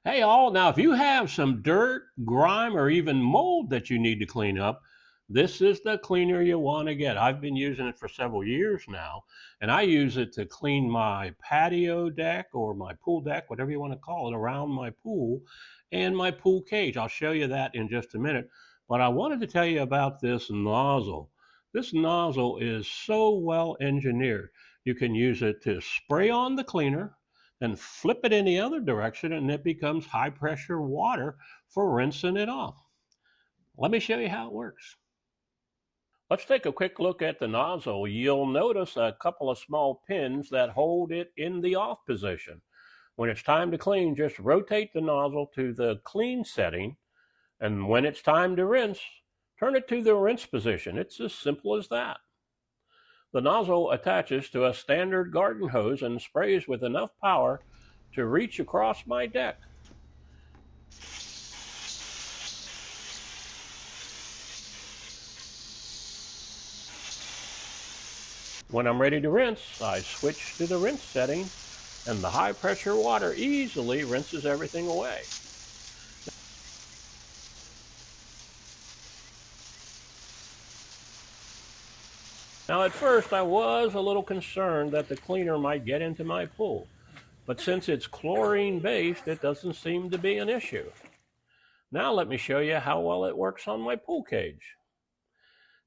Hey all, now if you have some dirt, grime, or even mold that you need to clean up, this is the cleaner you want to get. I've been using it for several years now, and I use it to clean my patio deck or my pool deck, whatever you want to call it, around my pool and my pool cage. I'll show you that in just a minute, but I wanted to tell you about this nozzle. This nozzle is so well engineered. You can use it to spray on the cleaner, then flip it in the other direction and it becomes high pressure water for rinsing it off. Let me show you how it works. Let's take a quick look at the nozzle. You'll notice a couple of small pins that hold it in the off position. When it's time to clean, just rotate the nozzle to the clean setting, and when it's time to rinse, turn it to the rinse position. It's as simple as that. The nozzle attaches to a standard garden hose and sprays with enough power to reach across my deck. When I'm ready to rinse, I switch to the rinse setting, and the high pressure water easily rinses everything away. Now at first I was a little concerned that the cleaner might get into my pool, but since it's chlorine based, it doesn't seem to be an issue. Now let me show you how well it works on my pool cage.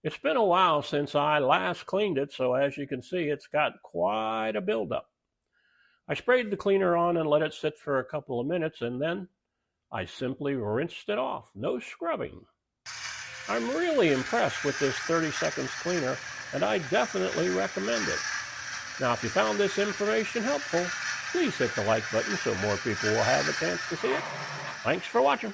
It's been a while since I last cleaned it, so as you can see, it's got quite a buildup. I sprayed the cleaner on and let it sit for a couple of minutes, and then I simply rinsed it off. No scrubbing. I'm really impressed with this 30 seconds cleaner, and I definitely recommend it. Now, if you found this information helpful, please hit the like button so more people will have a chance to see it. Thanks for watching.